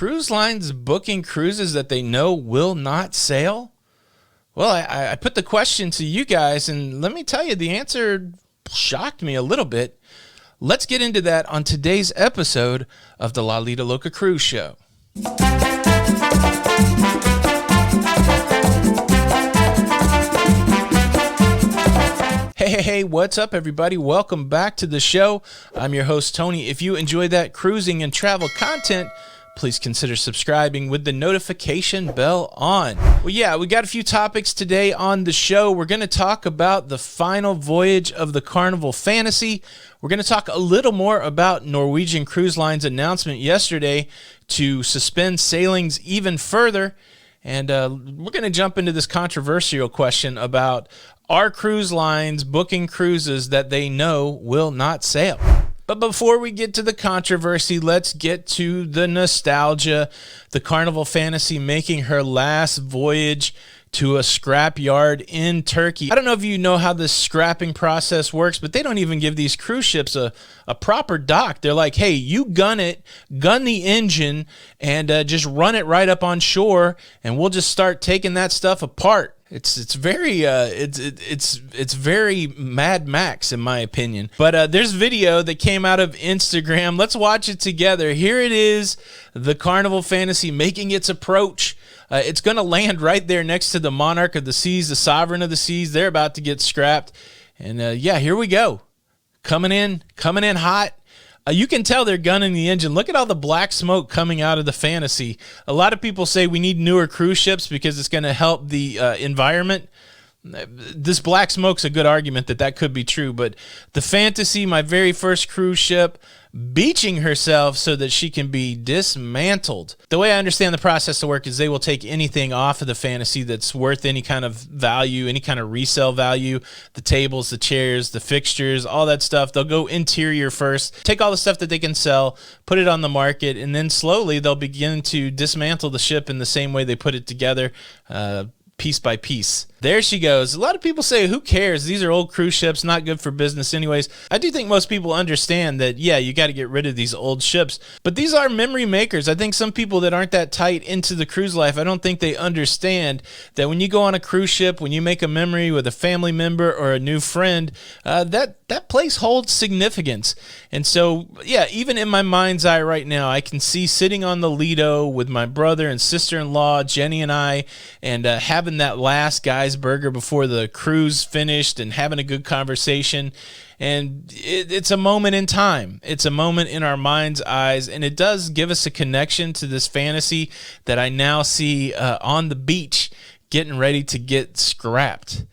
cruise lines booking cruises that they know will not sail? Well, I put the question to you guys, and let me tell you, the answer shocked me a little bit. Let's get into that on today's episode of the Lido Loca Cruise Show. Hey, what's up, everybody? Welcome back to the show. I'm your host, Tony. If you enjoy that cruising and travel content, please consider subscribing with the notification bell on. Well, yeah, we got a few topics today on the show. We're going to talk about the final voyage of the Carnival Fantasy. We're going to talk a little more about Norwegian Cruise Line's announcement yesterday to suspend sailings even further. And we're going to jump into this controversial question about, are cruise lines booking cruises that they know will not sail? But before we get to the controversy, let's get to the nostalgia. The Carnival Fantasy making her last voyage to a scrap yard in Turkey. I don't know if you know how this scrapping process works, but they don't even give these cruise ships a proper dock. They're like, hey, you gun the engine, and just run it right up on shore, and we'll just start taking that stuff apart. It's very Mad Max in my opinion. But there's video that came out of Instagram. Let's watch it together. Here it is, the Carnival Fantasy making its approach. It's going to land right there next to the Monarch of the Seas, the Sovereign of the Seas. They're about to get scrapped. And yeah, here we go. Coming in hot. You can tell they're gunning the engine. Look at all the black smoke coming out of the Fantasy. A lot of people say we need newer cruise ships because it's going to help the environment. This black smoke's a good argument that could be true, but the Fantasy, my very first cruise ship, beaching herself so that she can be dismantled. The way I understand the process to work is they will take anything off of the Fantasy that's worth any kind of value, any kind of resale value, the tables, the chairs, the fixtures, all that stuff. They'll go interior first, take all the stuff that they can sell, put it on the market, and then slowly they'll begin to dismantle the ship in the same way they put it together, piece by piece. There she goes. A lot of people say, who cares? These are old cruise ships, not good for business anyways. I do think most people understand that, yeah, you got to get rid of these old ships, but these are memory makers. I think some people that aren't that tight into the cruise life, I don't think they understand that when you go on a cruise ship, when you make a memory with a family member or a new friend, that place holds significance. And so, yeah, even in my mind's eye right now, I can see sitting on the Lido with my brother and sister-in-law, Jenny and I, and having that last guy's burger before the cruise finished and having a good conversation. And it's a moment in time. It's a moment in our mind's eyes, and it does give us a connection to this Fantasy that I now see on the beach getting ready to get scrapped.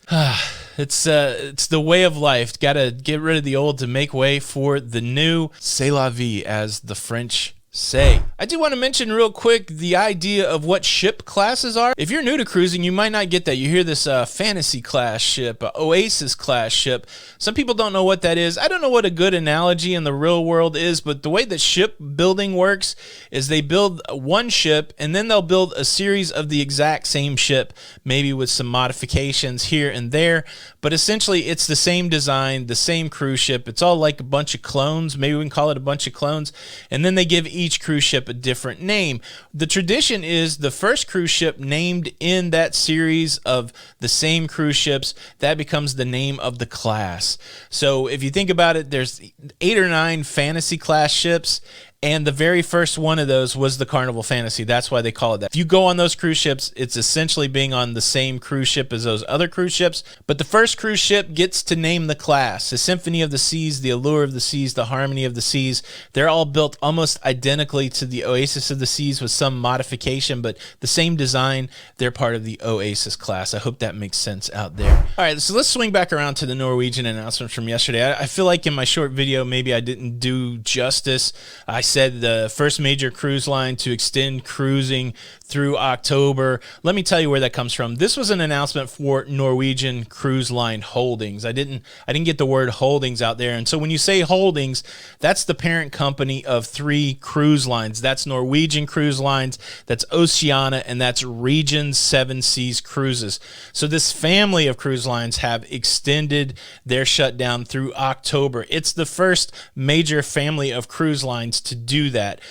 It's the way of life. Got to get rid of the old to make way for the new. C'est la vie, as the French say. I do want to mention real quick the idea of what ship classes are. If you're new to cruising, you might not get that. You hear this Fantasy class ship, Oasis class ship. Some people don't know what that is. I don't know what a good analogy in the real world is, but the way that ship building works is they build one ship and then they'll build a series of the exact same ship, maybe with some modifications here and there, but essentially it's the same design, the same cruise ship. It's all like a bunch of clones. Maybe we can call it a bunch of clones. And then they give each cruise ship a different name. The tradition is the first cruise ship named in that series of the same cruise ships, that becomes the name of the class. So if you think about it, there's 8 or 9 Fantasy class ships, and the very first one of those was the Carnival Fantasy. That's why they call it that. If you go on those cruise ships, it's essentially being on the same cruise ship as those other cruise ships. But the first cruise ship gets to name the class. The Symphony of the Seas, the Allure of the Seas, the Harmony of the Seas. They're all built almost identically to the Oasis of the Seas with some modification, but the same design. They're part of the Oasis class. I hope that makes sense out there. All right, so let's swing back around to the Norwegian announcement from yesterday. I feel like in my short video, maybe I didn't do justice. I said the first major cruise line to extend cruising through October. Let me tell you where that comes from. This was an announcement for Norwegian Cruise Line Holdings. I didn't get the word holdings out there. And so when you say holdings, that's the parent company of 3 cruise lines. That's Norwegian Cruise Lines, that's Oceania, and that's Regent Seven Seas Cruises. So this family of cruise lines have extended their shutdown through October. It's the first major family of cruise lines to do that.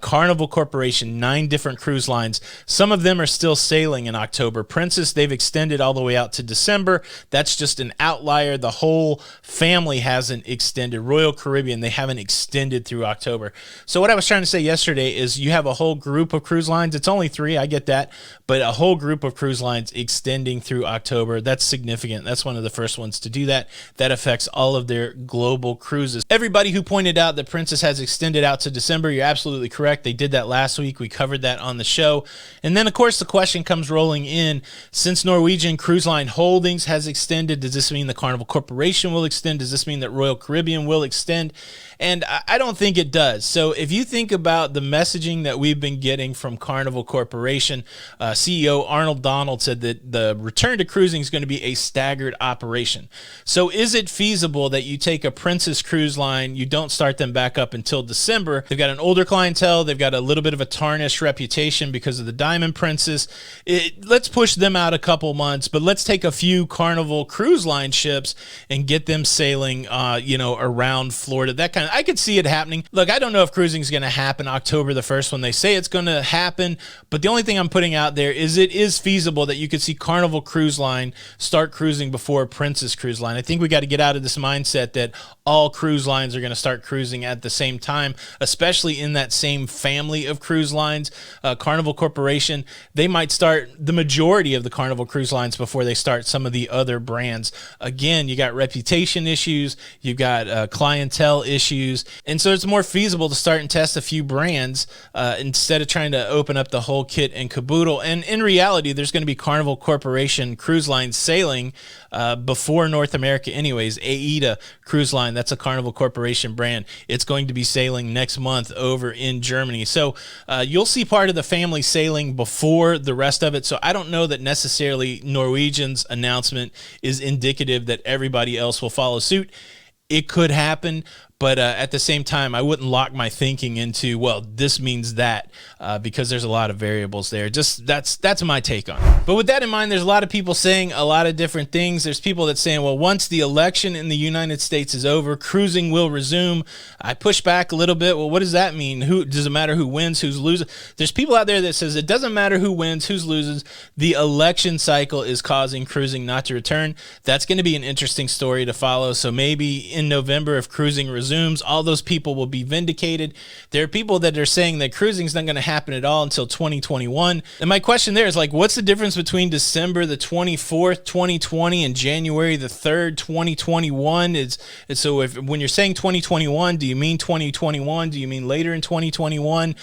Carnival Corporation, 9 different cruise lines. Some of them are still sailing in October. Princess, they've extended all the way out to December. That's just an outlier. The whole family hasn't extended. Royal Caribbean, they haven't extended through October. So what I was trying to say yesterday is you have a whole group of cruise lines. It's only 3, I get that, but a whole group of cruise lines extending through October. That's significant. That's one of the first ones to do that. That affects all of their global cruises. Everybody who pointed out that Princess has extended out to December, you're absolutely correct. They did that last week. We covered that on the show. And then, of course, the question comes rolling in. Since Norwegian Cruise Line Holdings has extended, does this mean the Carnival Corporation will extend? Does this mean that Royal Caribbean will extend? And I don't think it does. So if you think about the messaging that we've been getting from Carnival Corporation, CEO Arnold Donald said that the return to cruising is going to be a staggered operation. So is it feasible that you take a Princess Cruise Line, you don't start them back up until December? They've got an older clientele. They've got a little bit of a tarnished reputation because of the Diamond Princess. Let's push them out a couple months, but let's take a few Carnival Cruise Line ships and get them sailing, around Florida, that kind of. I could see it happening. Look, I don't know if cruising is going to happen October the 1st when they say it's going to happen, but the only thing I'm putting out there is it is feasible that you could see Carnival Cruise Line start cruising before Princess Cruise Line. I think we got to get out of this mindset that all cruise lines are going to start cruising at the same time, especially in that same family of cruise lines. Carnival Corporation, they might start the majority of the Carnival Cruise Lines before they start some of the other brands. Again, you got reputation issues, you got clientele issues, and so it's more feasible to start and test a few brands instead of trying to open up the whole kit and caboodle. And in reality, there's going to be Carnival Corporation cruise lines sailing before North America anyways. AIDA Cruise Line, that's a Carnival Corporation brand. It's going to be sailing next month over in Germany. So you'll see part of the family sailing before the rest of it. So I don't know that necessarily Norwegian's announcement is indicative that everybody else will follow suit. It could happen, but at the same time, I wouldn't lock my thinking into, well, this means that, because there's a lot of variables there. Just that's my take on it. But with that in mind, there's a lot of people saying a lot of different things. There's people that saying, well, once the election in the United States is over, cruising will resume. I push back a little bit. Well, what does that mean? Does it matter who wins, who's losing? There's people out there that says it doesn't matter who wins, who's loses. The election cycle is causing cruising not to return. That's going to be an interesting story to follow. So maybe in November, if cruising resumes, all those people will be vindicated. There are people that are saying that cruising is not going to happen at all until 2021. And my question there is, like, what's the difference between December the 24th, 2020 and January the 3rd, 2021? So when you're saying 2021, do you mean 2021? Do you mean later in 2021?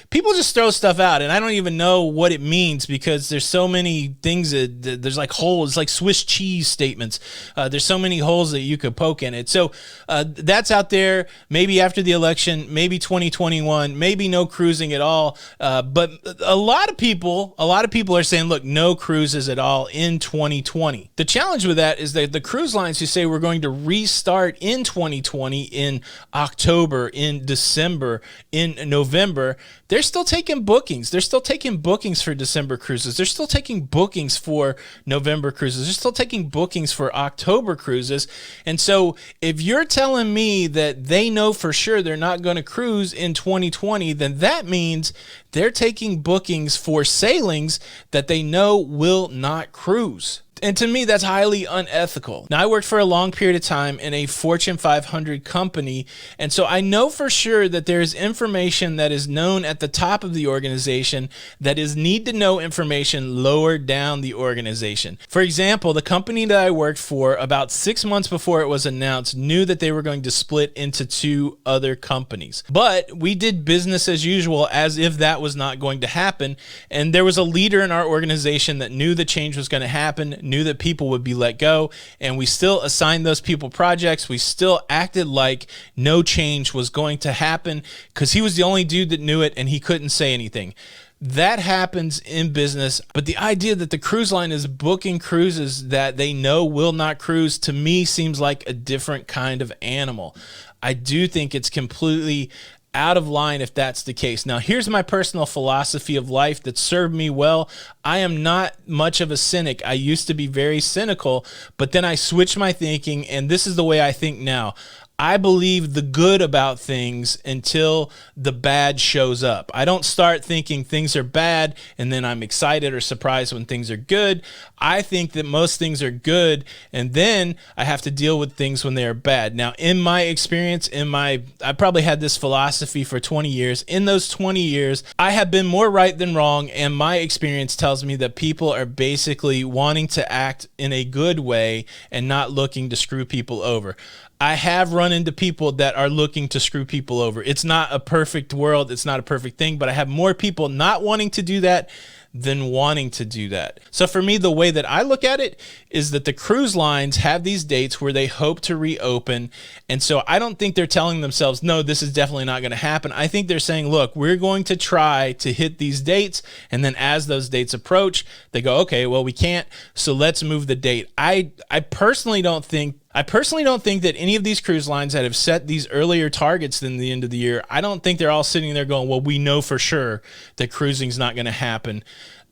People just throw stuff out, and I don't even know what it means because there's so many things that there's like holes, like Swiss cheese statements. There's so many holes that you could poke in it. So that's out there. Maybe after the election, maybe 2021, maybe no cruising at all. But a lot of people are saying, look, no cruises at all in 2020. The challenge with that is that the cruise lines who say we're going to restart in 2020 in October, in December, in November, they're still taking bookings. They're still taking bookings for December cruises. They're still taking bookings for November cruises. They're still taking bookings for October cruises. And so if you're telling me that they know for sure they're not going to cruise in 2020, then that means they're taking bookings for sailings that they know will not cruise. And to me, that's highly unethical. Now, I worked for a long period of time in a Fortune 500 company, and so I know for sure that there is information that is known at the top of the organization that is need-to-know information lower down the organization. For example, the company that I worked for, about 6 months before it was announced, knew that they were going to split into 2 other companies. But we did business as usual as if that was not going to happen, and there was a leader in our organization that knew the change was going to happen, knew that people would be let go, and we still assigned those people projects. We still acted like no change was going to happen because he was the only dude that knew it and he couldn't say anything. That happens in business, but the idea that the cruise line is booking cruises that they know will not cruise, to me, seems like a different kind of animal. I do think it's completely out of line if that's the case. Now, here's my personal philosophy of life that served me well. I am not much of a cynic. I used to be very cynical, but then I switched my thinking, and this is the way I think now. I believe the good about things until the bad shows up. I don't start thinking things are bad and then I'm excited or surprised when things are good. I think that most things are good, and then I have to deal with things when they are bad. Now, in my experience, I probably had this philosophy for 20 years. In those 20 years, I have been more right than wrong, and my experience tells me that people are basically wanting to act in a good way and not looking to screw people over. I have run into people that are looking to screw people over. It's not a perfect world. It's not a perfect thing, but I have more people not wanting to do that than wanting to do that. So for me, the way that I look at it is that the cruise lines have these dates where they hope to reopen. And so I don't think they're telling themselves, no, this is definitely not going to happen. I think they're saying, look, we're going to try to hit these dates. And then as those dates approach, they go, okay, well, we can't, so let's move the date. I personally don't think that any of these cruise lines that have set these earlier targets than the end of the year, I don't think they're all sitting there going, well, we know for sure that cruising's not going to happen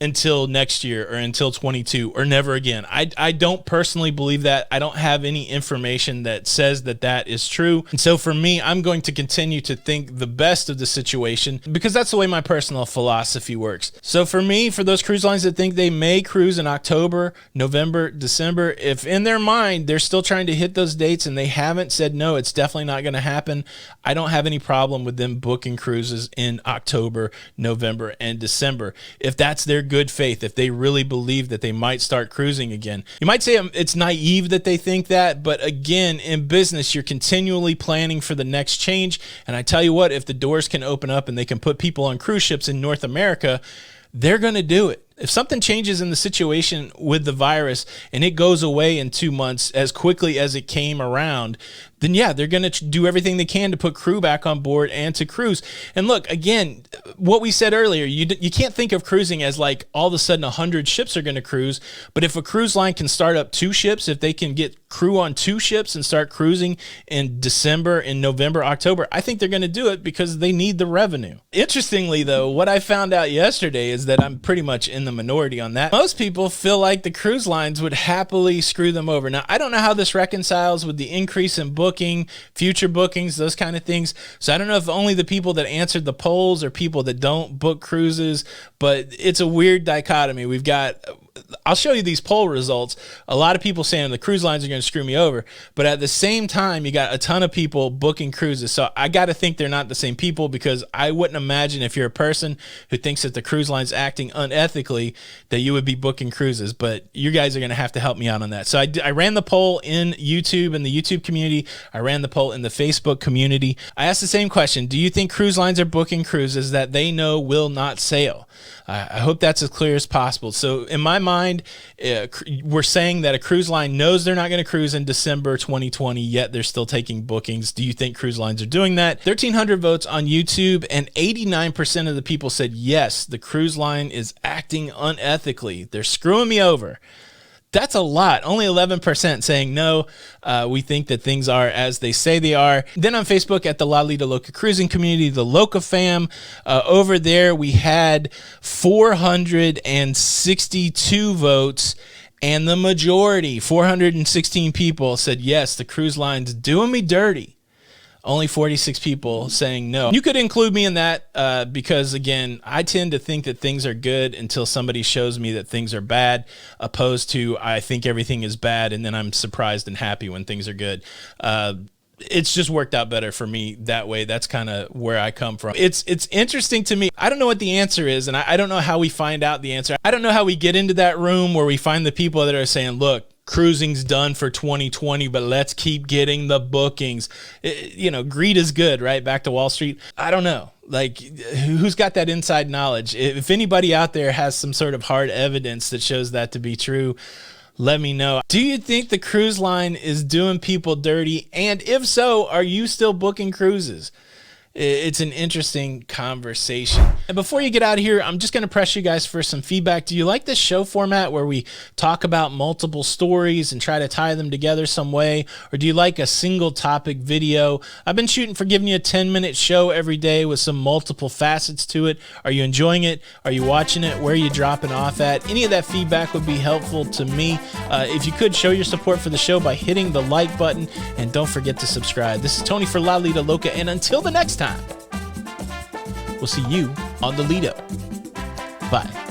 until next year or until 22 or never again. I don't personally believe that. I don't have any information that says that that is true. And so for me, I'm going to continue to think the best of the situation because that's the way my personal philosophy works. So for me, for those cruise lines that think they may cruise in October, November, December, if in their mind they're still trying to hit those dates and they haven't said, no, it's definitely not going to happen, I don't have any problem with them booking cruises in October, November, and December. If that's their good faith, if they really believe that they might start cruising again. You might say it's naive that they think that, but again, in business, you're continually planning for the next change. And I tell you what, if the doors can open up and they can put people on cruise ships in North America, they're going to do it. If something changes in the situation with the virus and it goes away in 2 months as quickly as it came around, then yeah, they're going to do everything they can to put crew back on board and to cruise. And look, again, what we said earlier, you can't think of cruising as like all of a sudden 100 ships are going to cruise. But if a cruise line can start up 2 ships, if they can get crew on 2 ships and start cruising in December, in November, October, I think they're going to do it because they need the revenue. Interestingly, though, what I found out yesterday is that I'm pretty much in the minority on that. Most people feel like the cruise lines would happily screw them over. Now, I don't know how this reconciles with the increase in booking, future bookings, those kind of things. So I don't know if only the people that answered the polls are people that don't book cruises, but it's a weird dichotomy. We've got, I'll show you these poll results. A lot of people saying the cruise lines are going to screw me over, but at the same time, you got a ton of people booking cruises. So I got to think they're not the same people, because I wouldn't imagine if you're a person who thinks that the cruise line's acting unethically that you would be booking cruises. But you guys are going to have to help me out on that. So I ran the poll in YouTube, in the YouTube community. I ran the poll in the Facebook community. I asked the same question. Do you think cruise lines are booking cruises that they know will not sail? I hope that's as clear as possible. So in my mind, we're saying that a cruise line knows they're not going to cruise in December 2020, yet they're still taking bookings. Do you think cruise lines are doing that? 1,300 votes on YouTube, and 89% of the people said, yes, the cruise line is acting unethically. They're screwing me over. That's a lot. Only 11% saying no. We think that things are as they say they are. Then on Facebook at the Lido Loca Cruising community, the locafam, over there we had 462 votes, and the majority, 416 people, said yes, the cruise line's doing me dirty. Only 46 people saying no. You could include me in that because, again, I tend to think that things are good until somebody shows me that things are bad, opposed to I think everything is bad and then I'm surprised and happy when things are good. It's just worked out better for me that way. That's kind of where I come from. It's interesting to me. I don't know what the answer is, and I don't know how we find out the answer. I don't know how we get into that room where we find the people that are saying, look, cruising's done for 2020, but let's keep getting the bookings. Greed is good, right? Back to Wall Street. I don't know. Like, who's got that inside knowledge? If anybody out there has some sort of hard evidence that shows that to be true, let me know. Do you think the cruise line is doing people dirty? And if so, are you still booking cruises? it's an interesting conversation. And before you get out of here, I'm just going to press you guys for some feedback. Do you like this show format where we talk about multiple stories and try to tie them together some way? Or do you like a single topic video? I've been shooting for giving you a 10-minute show every day with some multiple facets to it. Are you enjoying it? Are you watching it? Where are you dropping off at? Any of that feedback would be helpful to me. If you could, show your support for the show by hitting the like button, and don't forget to subscribe. This is Tony for Lido Loca, and until the next time, we'll see you on the Lido. Bye.